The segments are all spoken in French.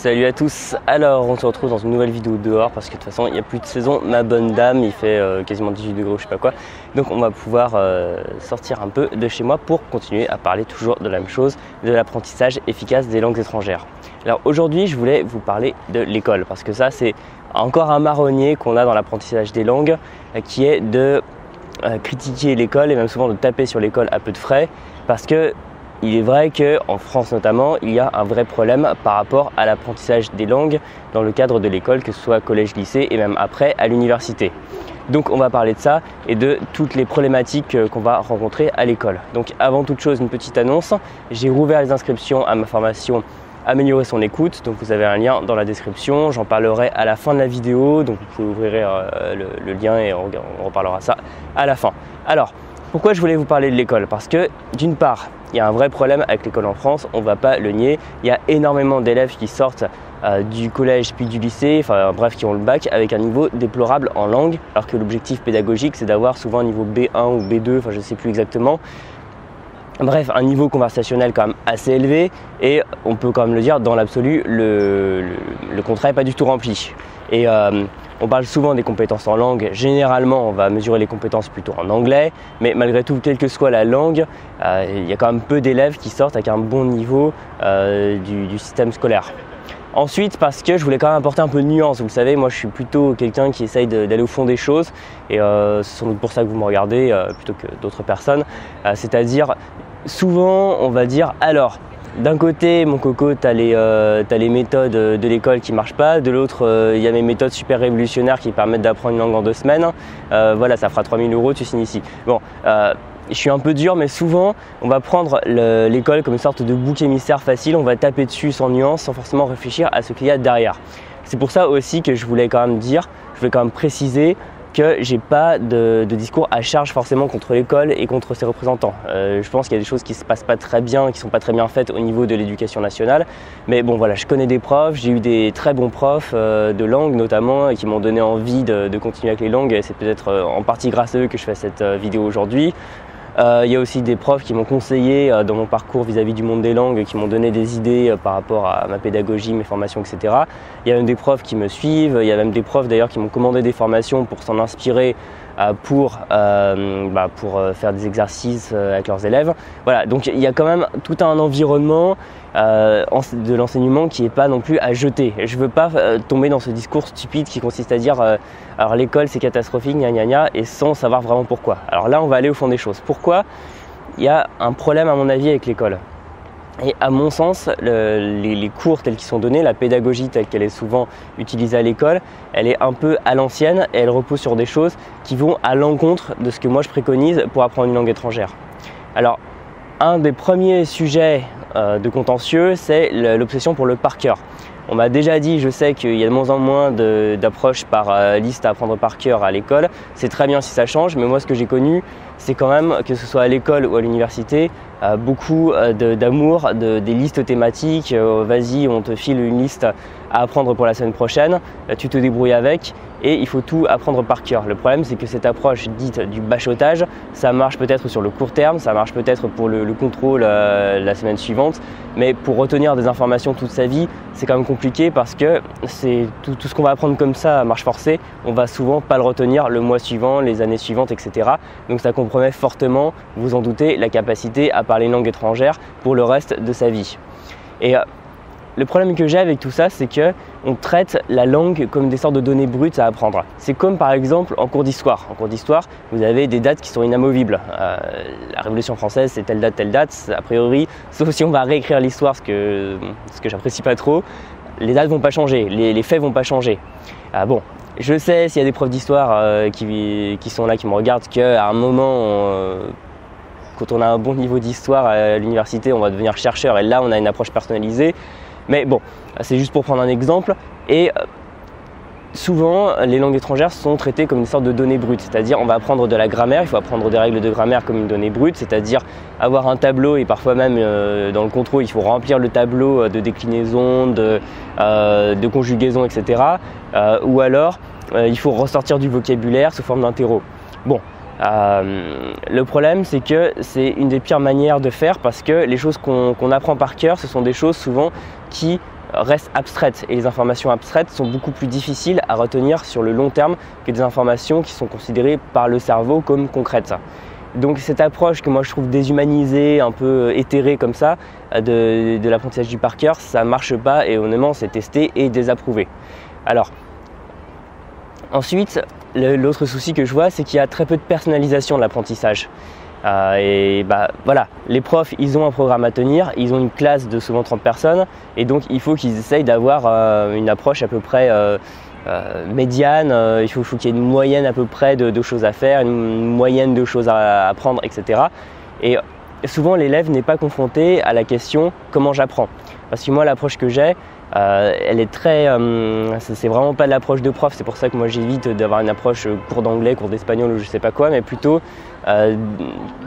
Salut à tous, alors on se retrouve dans une nouvelle vidéo dehors parce que de toute façon il n'y a plus de saison, ma bonne dame, il fait quasiment 18 degrés ou je sais pas quoi. Donc on va pouvoir sortir un peu de chez moi pour continuer à parler toujours de la même chose, de l'apprentissage efficace des langues étrangères. Alors aujourd'hui je voulais vous parler de l'école parce que ça c'est encore un marronnier qu'on a dans l'apprentissage des langues qui est de critiquer l'école et même souvent de taper sur l'école à peu de frais parce que il est vrai qu'en France notamment, il y a un vrai problème par rapport à l'apprentissage des langues dans le cadre de l'école, que ce soit collège, lycée et même après à l'université. Donc on va parler de ça et de toutes les problématiques qu'on va rencontrer à l'école. Donc avant toute chose, une petite annonce, j'ai rouvert les inscriptions à ma formation Améliorer son écoute, donc vous avez un lien dans la description, j'en parlerai à la fin de la vidéo, donc vous pouvez ouvrir le lien et on reparlera ça à la fin. Alors, pourquoi je voulais vous parler de l'école? Parce que d'une part, il y a un vrai problème avec l'école en France, on ne va pas le nier. Il y a énormément d'élèves qui sortent du collège puis du lycée, enfin bref, qui ont le bac avec un niveau déplorable en langue, alors que l'objectif pédagogique c'est d'avoir souvent un niveau B1 ou B2, enfin je ne sais plus exactement. Bref, un niveau conversationnel quand même assez élevé et on peut quand même le dire, dans l'absolu, le contrat n'est pas du tout rempli. Et on parle souvent des compétences en langue, généralement on va mesurer les compétences plutôt en anglais, mais malgré tout, quelle que soit la langue, il y a quand même peu d'élèves qui sortent avec un bon niveau du système scolaire. Ensuite, parce que je voulais quand même apporter un peu de nuance, vous le savez, moi je suis plutôt quelqu'un qui essaye d'aller au fond des choses et c'est sans doute pour ça que vous me regardez plutôt que d'autres personnes, c'est-à-dire souvent on va dire alors d'un côté mon coco t'as les méthodes de l'école qui marchent pas, de l'autre il y a mes méthodes super révolutionnaires qui permettent d'apprendre une langue en 2 semaines, voilà ça fera 3000 €, tu signes ici. Bon, je suis un peu dur, mais souvent on va prendre l'école comme une sorte de bouc émissaire facile, on va taper dessus sans nuance, sans forcément réfléchir à ce qu'il y a derrière. C'est pour ça aussi que je voulais quand même préciser que j'ai pas de discours à charge forcément contre l'école et contre ses représentants. Je pense qu'il y a des choses qui se passent pas très bien, qui sont pas très bien faites au niveau de l'éducation nationale. Mais bon voilà, je connais des profs, j'ai eu des très bons profs de langue notamment qui m'ont donné envie de continuer avec les langues et c'est peut-être en partie grâce à eux que je fais cette vidéo aujourd'hui. Il y a aussi des profs qui m'ont conseillé dans mon parcours vis-à-vis du monde des langues, qui m'ont donné des idées par rapport à ma pédagogie, mes formations, etc. Il y a même des profs qui me suivent, il y a même des profs d'ailleurs qui m'ont commandé des formations pour s'en inspirer pour faire des exercices avec leurs élèves. Voilà, donc il y a quand même tout un environnement de l'enseignement qui n'est pas non plus à jeter. Je ne veux pas tomber dans ce discours stupide qui consiste à dire alors l'école c'est catastrophique, gna gna gna, et sans savoir vraiment pourquoi. Alors là on va aller au fond des choses. Pourquoi? Il y a un problème à mon avis avec l'école. Et à mon sens, les cours tels qu'ils sont donnés, la pédagogie telle qu'elle est souvent utilisée à l'école, elle est un peu à l'ancienne et elle repose sur des choses qui vont à l'encontre de ce que moi je préconise pour apprendre une langue étrangère. Alors, un des premiers sujets de contentieux, c'est l'obsession pour le par cœur. On m'a déjà dit, je sais qu'il y a de moins en moins d'approches par liste à apprendre par cœur à l'école. C'est très bien si ça change, mais moi ce que j'ai connu, c'est quand même, que ce soit à l'école ou à l'université, beaucoup d'amour, des listes thématiques. Vas-y, on te file une liste à apprendre pour la semaine prochaine, tu te débrouilles avec et il faut tout apprendre par cœur. Le problème, c'est que cette approche dite du bachotage, ça marche peut-être sur le court terme, ça marche peut-être pour le contrôle la semaine suivante, mais pour retenir des informations toute sa vie, c'est quand même compliqué parce que c'est tout ce qu'on va apprendre comme ça à marche forcée, on va souvent pas le retenir le mois suivant, les années suivantes, etc. Donc ça compromet fortement, vous en doutez, la capacité à parler une langue étrangère pour le reste de sa vie. Et le problème que j'ai avec tout ça, c'est que on traite la langue comme des sortes de données brutes à apprendre. C'est comme par exemple en cours d'histoire. En cours d'histoire, vous avez des dates qui sont inamovibles. La Révolution française, c'est telle date, a priori, sauf si on va réécrire l'histoire, ce que j'apprécie pas trop, les dates vont pas changer, les faits vont pas changer. Bon, je sais s'il y a des profs d'histoire qui sont là, qui me regardent, qu'à un moment, quand on a un bon niveau d'histoire à l'université, on va devenir chercheur et là on a une approche personnalisée. Mais bon, c'est juste pour prendre un exemple. Et souvent, les langues étrangères sont traitées comme une sorte de données brutes. C'est-à-dire, on va apprendre de la grammaire, il faut apprendre des règles de grammaire comme une donnée brute. C'est-à-dire avoir un tableau et parfois même dans le contrôle, il faut remplir le tableau de déclinaison, de conjugaison, etc. Ou alors, il faut ressortir du vocabulaire sous forme d'interro. Bon. Le problème, c'est que c'est une des pires manières de faire parce que les choses qu'on apprend par cœur, ce sont des choses souvent qui restent abstraites et les informations abstraites sont beaucoup plus difficiles à retenir sur le long terme que des informations qui sont considérées par le cerveau comme concrètes. Donc cette approche que moi je trouve déshumanisée, un peu éthérée comme ça, de l'apprentissage du par cœur, ça marche pas et honnêtement c'est testé et désapprouvé. Alors, ensuite, l'autre souci que je vois, c'est qu'il y a très peu de personnalisation de l'apprentissage. Voilà, les profs, ils ont un programme à tenir, ils ont une classe de souvent 30 personnes, et donc il faut qu'ils essayent d'avoir une approche à peu près médiane, il faut qu'il y ait une moyenne à peu près de choses à faire, une moyenne de choses à apprendre, etc. Et souvent, l'élève n'est pas confronté à la question « comment j'apprends ?» Parce que moi, l'approche que j'ai, elle est très, c'est vraiment pas de l'approche de prof, c'est pour ça que moi j'évite d'avoir une approche cours d'anglais, cours d'espagnol ou je sais pas quoi, mais plutôt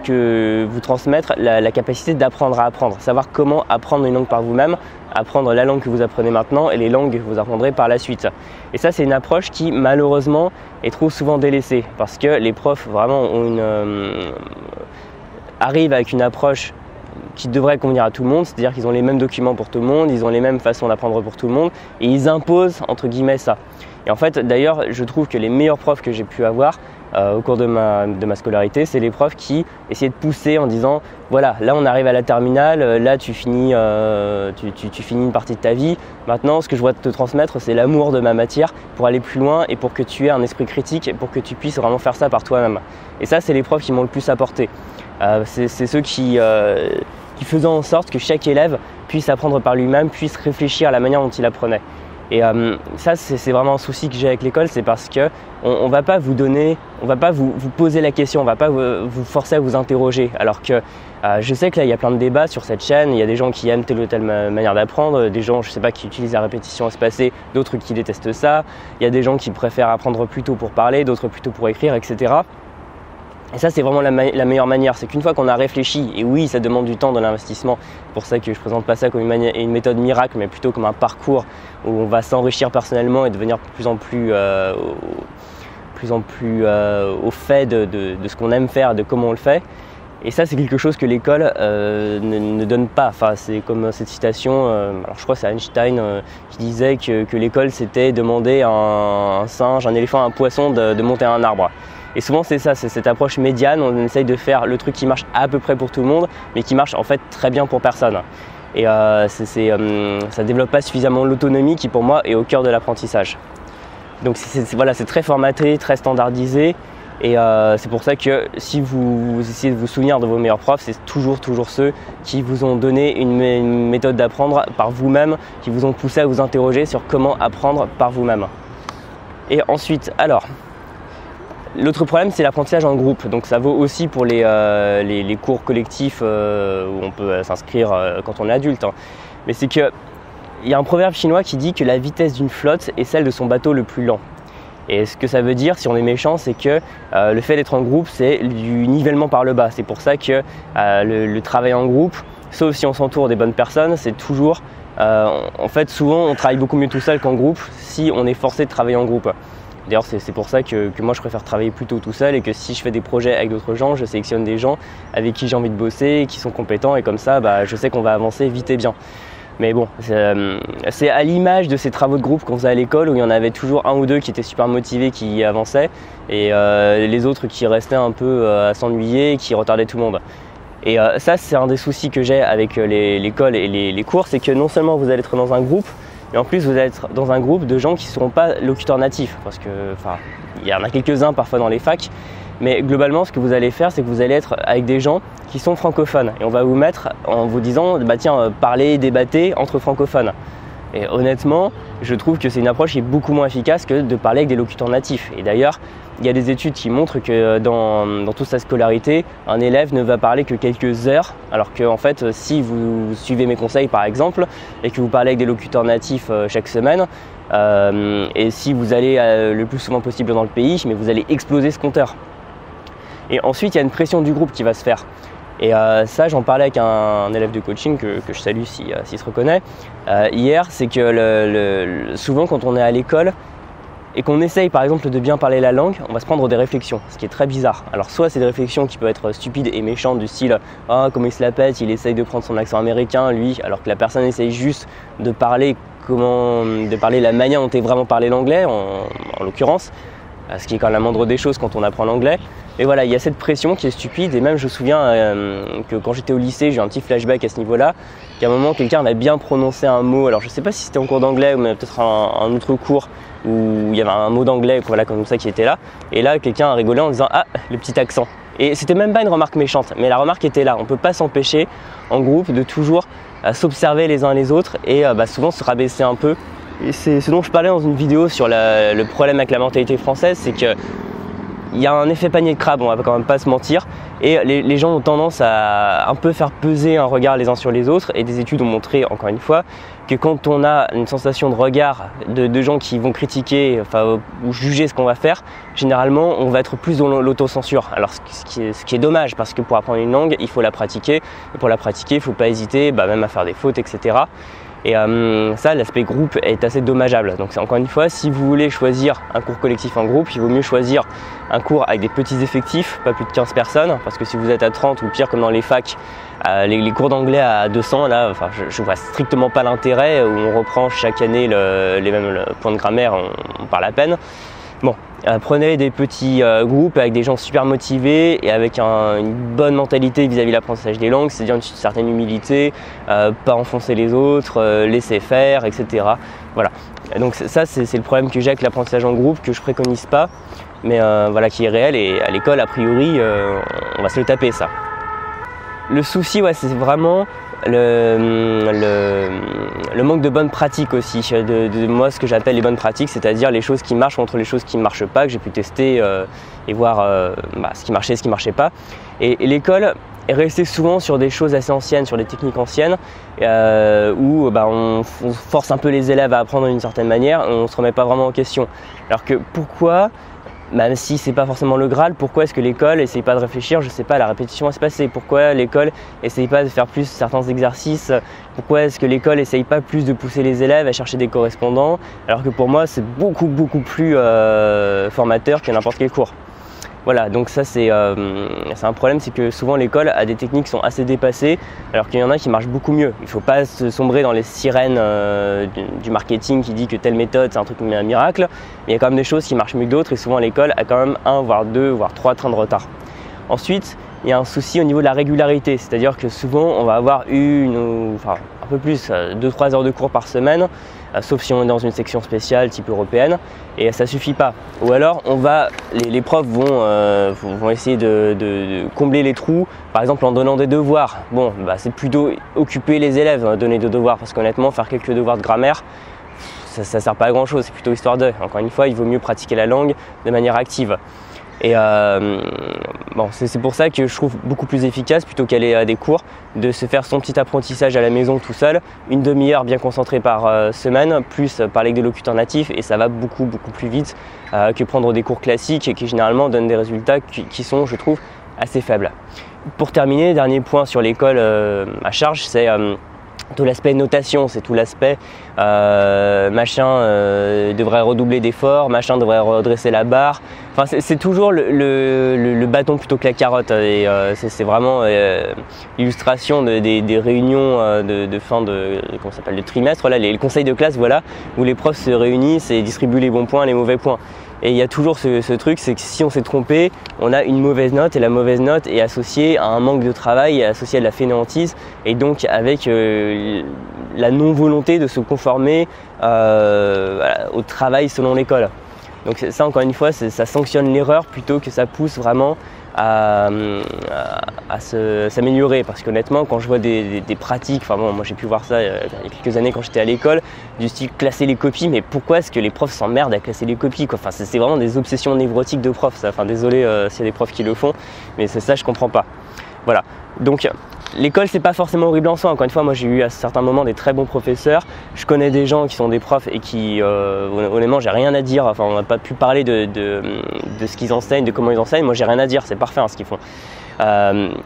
que vous transmettre la capacité d'apprendre à apprendre, savoir comment apprendre une langue par vous-même, apprendre la langue que vous apprenez maintenant et les langues que vous apprendrez par la suite. Et ça, c'est une approche qui malheureusement est trop souvent délaissée parce que les profs vraiment ont arrivent avec une approche qui devrait convenir à tout le monde, c'est-à-dire qu'ils ont les mêmes documents pour tout le monde, ils ont les mêmes façons d'apprendre pour tout le monde et ils imposent entre guillemets ça. Et en fait d'ailleurs je trouve que les meilleurs profs que j'ai pu avoir au cours de ma scolarité, c'est les profs qui essayaient de pousser en disant voilà, là on arrive à la terminale, là tu finis une partie de ta vie, maintenant ce que je dois te transmettre c'est l'amour de ma matière pour aller plus loin et pour que tu aies un esprit critique et pour que tu puisses vraiment faire ça par toi-même. Et ça c'est les profs qui m'ont le plus apporté. C'est ceux qui faisant en sorte que chaque élève puisse apprendre par lui-même, puisse réfléchir à la manière dont il apprenait. Et ça, c'est vraiment un souci que j'ai avec l'école, c'est parce que on va pas vous donner, on va pas vous poser la question, on va pas vous forcer à vous interroger. Alors que je sais que là, il y a plein de débats sur cette chaîne, il y a des gens qui aiment telle ou telle manière d'apprendre, des gens, je sais pas, qui utilisent la répétition espacée, d'autres qui détestent ça, il y a des gens qui préfèrent apprendre plutôt pour parler, d'autres plutôt pour écrire, etc. Et ça, c'est vraiment la meilleure manière. C'est qu'une fois qu'on a réfléchi, et oui, ça demande du temps, de l'investissement, c'est pour ça que je ne présente pas ça comme une méthode miracle, mais plutôt comme un parcours où on va s'enrichir personnellement et devenir de plus en plus au fait de ce qu'on aime faire, de comment on le fait. Et ça, c'est quelque chose que l'école ne donne pas. Enfin, c'est comme cette citation, alors je crois que c'est Einstein qui disait que l'école, c'était demander à un singe, un éléphant, un poisson de monter un arbre. Et souvent c'est ça, c'est cette approche médiane, on essaye de faire le truc qui marche à peu près pour tout le monde, mais qui marche en fait très bien pour personne. Et ça ne développe pas suffisamment l'autonomie qui pour moi est au cœur de l'apprentissage. Donc voilà, c'est très formaté, très standardisé, et c'est pour ça que si vous essayez de vous souvenir de vos meilleurs profs, c'est toujours ceux qui vous ont donné une méthode d'apprendre par vous-même, qui vous ont poussé à vous interroger sur comment apprendre par vous-même. Et ensuite, alors, l'autre problème, c'est l'apprentissage en groupe. Donc ça vaut aussi pour les cours collectifs où on peut s'inscrire quand on est adulte. Mais c'est qu'il y a un proverbe chinois qui dit que la vitesse d'une flotte est celle de son bateau le plus lent. Et ce que ça veut dire, si on est méchant, c'est que le fait d'être en groupe, c'est du nivellement par le bas. C'est pour ça que le travail en groupe, sauf si on s'entoure des bonnes personnes, c'est toujours… en fait, souvent, on travaille beaucoup mieux tout seul qu'en groupe si on est forcé de travailler en groupe. D'ailleurs, c'est pour ça que moi je préfère travailler plutôt tout seul et que si je fais des projets avec d'autres gens, je sélectionne des gens avec qui j'ai envie de bosser, qui sont compétents et comme ça, je sais qu'on va avancer vite et bien. Mais bon, c'est à l'image de ces travaux de groupe qu'on faisait à l'école où il y en avait toujours un ou deux qui étaient super motivés, qui avançaient et les autres qui restaient un peu à s'ennuyer et qui retardaient tout le monde. Et ça, c'est un des soucis que j'ai avec l'école et les cours, c'est que non seulement vous allez être dans un groupe, et en plus, vous allez être dans un groupe de gens qui ne seront pas locuteurs natifs, parce que, il y en a quelques-uns parfois dans les facs, mais globalement, ce que vous allez faire, c'est que vous allez être avec des gens qui sont francophones, et on va vous mettre en vous disant, tiens, parlez, débattez entre francophones. Et honnêtement, je trouve que c'est une approche qui est beaucoup moins efficace que de parler avec des locuteurs natifs. Et d'ailleurs, il y a des études qui montrent que dans toute sa scolarité, un élève ne va parler que quelques heures, alors que en fait, si vous suivez mes conseils par exemple, et que vous parlez avec des locuteurs natifs chaque semaine, et si vous allez le plus souvent possible dans le pays, mais vous allez exploser ce compteur. Et ensuite, il y a une pression du groupe qui va se faire. Et ça, j'en parlais avec un élève de coaching que je salue s'il se reconnaît hier, c'est que souvent quand on est à l'école et qu'on essaye par exemple de bien parler la langue, on va se prendre des réflexions, ce qui est très bizarre. Alors soit c'est des réflexions qui peuvent être stupides et méchantes du style « Ah, comment il se la pète, il essaye de prendre son accent américain, lui », alors que la personne essaye juste de parler de parler la manière dont est vraiment parlé l'anglais, en l'occurrence, ce qui est quand même la moindre des choses quand on apprend l'anglais. Et voilà, il y a cette pression qui est stupide, et même je me souviens que quand j'étais au lycée, j'ai eu un petit flashback à ce niveau-là, qu'à un moment quelqu'un m'a bien prononcé un mot, alors je sais pas si c'était en cours d'anglais ou peut-être un autre cours où il y avait un mot d'anglais voilà, comme ça qui était là, et là quelqu'un a rigolé en disant « Ah, le petit accent ». Et c'était même pas une remarque méchante, mais la remarque était là. On peut pas s'empêcher en groupe de toujours s'observer les uns les autres et souvent se rabaisser un peu. Et c'est ce dont je parlais dans une vidéo sur le problème avec la mentalité française, c'est que il y a un effet panier de crabe, on va quand même pas se mentir, et les gens ont tendance à un peu faire peser un regard les uns sur les autres, et des études ont montré, encore une fois, que quand on a une sensation de regard de gens qui vont critiquer ou juger ce qu'on va faire, généralement on va être plus dans l'autocensure. Alors ce qui est dommage, parce que pour apprendre une langue, il faut la pratiquer, et pour la pratiquer, il ne faut pas hésiter même à faire des fautes, etc. Et ça, l'aspect groupe est assez dommageable. Donc encore une fois, si vous voulez choisir un cours collectif en groupe, il vaut mieux choisir un cours avec des petits effectifs, pas plus de 15 personnes, parce que si vous êtes à 30 ou pire comme dans les facs, les cours d'anglais à 200, là, je vois strictement pas l'intérêt, où on reprend chaque année les mêmes points de grammaire, on parle à peine. Bon, prenez des petits groupes avec des gens super motivés et avec une bonne mentalité vis-à-vis de l'apprentissage des langues, c'est-à-dire une certaine humilité, pas enfoncer les autres, laisser faire, etc. Voilà. Et donc ça, c'est le problème que j'ai avec l'apprentissage en groupe, que je préconise pas, mais voilà, qui est réel, et à l'école, a priori, on va se le taper, ça. Le souci, ouais, c'est vraiment le manque de bonnes pratiques aussi, de moi ce que j'appelle les bonnes pratiques, c'est-à-dire les choses qui marchent contre les choses qui ne marchent pas, que j'ai pu tester et voir ce qui marchait, ce qui ne marchait pas. Et l'école est restée souvent sur des choses assez anciennes, sur des techniques anciennes, où on force un peu les élèves à apprendre d'une certaine manière, on ne se remet pas vraiment en question. Alors que pourquoi, même si c'est pas forcément le Graal, pourquoi est-ce que l'école essaye pas de réfléchir, je sais pas, à la répétition espacée? Pourquoi l'école essaye pas de faire plus certains exercices? Pourquoi est-ce que l'école essaye pas plus de pousser les élèves à chercher des correspondants? Alors que pour moi, c'est beaucoup plus formateur que n'importe quel cours. Voilà, donc ça c'est un problème, c'est que souvent l'école a des techniques qui sont assez dépassées, alors qu'il y en a qui marchent beaucoup mieux. Il ne faut pas se sombrer dans les sirènes du marketing qui dit que telle méthode c'est un truc miracle, mais il y a quand même des choses qui marchent mieux que d'autres, et souvent l'école a quand même 1, voire 2, voire 3 trains de retard. Ensuite, il y a un souci au niveau de la régularité, c'est-à-dire que souvent on va avoir un peu plus, 2-3 heures de cours par semaine, sauf si on est dans une section spéciale type européenne, et ça suffit pas. Ou alors les profs vont essayer de combler les trous, par exemple en donnant des devoirs. Bon, c'est plutôt occuper les élèves, donner des devoirs, parce qu'honnêtement faire quelques devoirs de grammaire, ça sert pas à grand chose, c'est plutôt histoire de. Encore une fois, il vaut mieux pratiquer la langue de manière active. Et c'est pour ça que je trouve beaucoup plus efficace, plutôt qu'aller à des cours, de se faire son petit apprentissage à la maison tout seul, une demi-heure bien concentrée par semaine, plus parler avec des locuteurs natifs, et ça va beaucoup plus vite que prendre des cours classiques qui généralement donnent des résultats qui sont, je trouve, assez faibles. Pour terminer, dernier point sur l'école à charge, c'est tout l'aspect notation, c'est tout l'aspect machin devrait redoubler d'efforts, machin devrait redresser la barre. Enfin, c'est toujours le bâton plutôt que la carotte, et c'est vraiment l'illustration des réunions de fin de trimestre, là, les conseils de classe, voilà, où les profs se réunissent et distribuent les bons points, les mauvais points. Et il y a toujours ce truc, c'est que si on s'est trompé, on a une mauvaise note, et la mauvaise note est associée à un manque de travail, est associée à de la fainéantise, et donc avec la non-volonté de se conformer au travail selon l'école. Donc ça, encore une fois, ça sanctionne l'erreur plutôt que ça pousse vraiment à s'améliorer, parce qu'honnêtement, quand je vois des pratiques, moi j'ai pu voir ça il y a quelques années quand j'étais à l'école, du style classer les copies, mais pourquoi est-ce que les profs s'emmerdent à classer les copies, quoi? Enfin, c'est vraiment des obsessions névrotiques de profs, ça. Enfin, désolé s'il y a des profs qui le font, mais c'est ça, je comprends pas. Voilà, donc l'école, c'est pas forcément horrible en soi. Encore une fois, moi j'ai eu à certains moments des très bons professeurs. Je connais des gens qui sont des profs et qui, honnêtement, j'ai rien à dire. Enfin, on n'a pas pu parler de ce qu'ils enseignent, de comment ils enseignent. Moi, j'ai rien à dire. C'est parfait ce qu'ils font.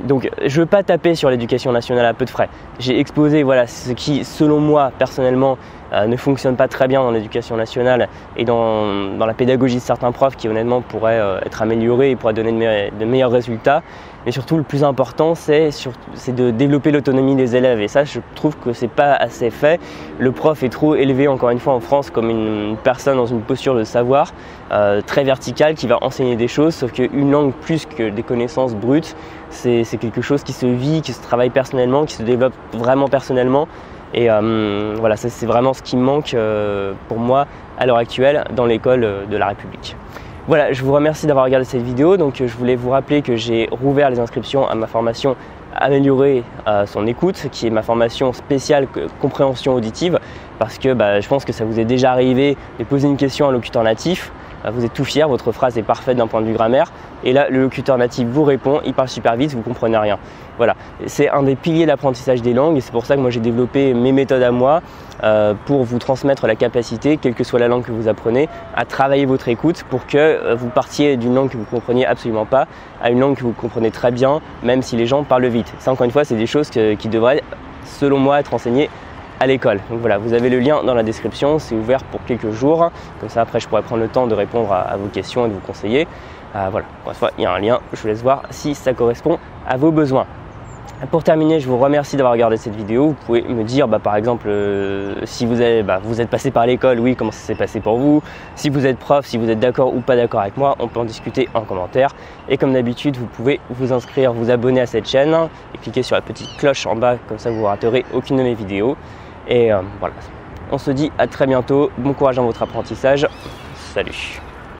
Donc, je veux pas taper sur l'éducation nationale à peu de frais. J'ai exposé, voilà, ce qui, selon moi, personnellement, ne fonctionne pas très bien dans l'éducation nationale et dans la pédagogie de certains profs qui honnêtement pourraient être améliorés et pourraient donner de meilleurs résultats. Mais surtout le plus important c'est de développer l'autonomie des élèves et ça je trouve que c'est pas assez fait. Le prof est trop élevé encore une fois en France comme une personne dans une posture de savoir très verticale qui va enseigner des choses, sauf qu'une langue plus que des connaissances brutes c'est quelque chose qui se vit, qui se travaille personnellement, qui se développe vraiment personnellement. Et voilà, c'est vraiment ce qui manque pour moi à l'heure actuelle dans l'école de la République. Voilà, je vous remercie d'avoir regardé cette vidéo. Donc je voulais vous rappeler que j'ai rouvert les inscriptions à ma formation Améliorer son écoute, qui est ma formation spéciale compréhension auditive, parce que je pense que ça vous est déjà arrivé de poser une question à un locuteur natif. Vous êtes tout fier, votre phrase est parfaite d'un point de vue grammaire, et là le locuteur natif vous répond, il parle super vite, vous ne comprenez rien. Voilà, c'est un des piliers de l'apprentissage des langues et c'est pour ça que moi j'ai développé mes méthodes à moi pour vous transmettre la capacité, quelle que soit la langue que vous apprenez, à travailler votre écoute pour que vous partiez d'une langue que vous ne compreniez absolument pas à une langue que vous comprenez très bien, même si les gens parlent vite. Ça encore une fois, c'est des choses qui devraient, selon moi, être enseignées à l'école. Donc voilà, vous avez le lien dans la description, c'est ouvert pour quelques jours, comme ça après je pourrai prendre le temps de répondre à vos questions et de vous conseiller. Voilà, encore une fois, il y a un lien, je vous laisse voir si ça correspond à vos besoins. Pour terminer, je vous remercie d'avoir regardé cette vidéo. Vous pouvez me dire par exemple si vous êtes passé par l'école, oui, comment ça s'est passé pour vous. Si vous êtes prof, si vous êtes d'accord ou pas d'accord avec moi, on peut en discuter en commentaire. Et comme d'habitude, vous pouvez vous inscrire, vous abonner à cette chaîne et cliquer sur la petite cloche en bas, comme ça vous ne raterez aucune de mes vidéos. Et voilà, on se dit à très bientôt, bon courage dans votre apprentissage, salut!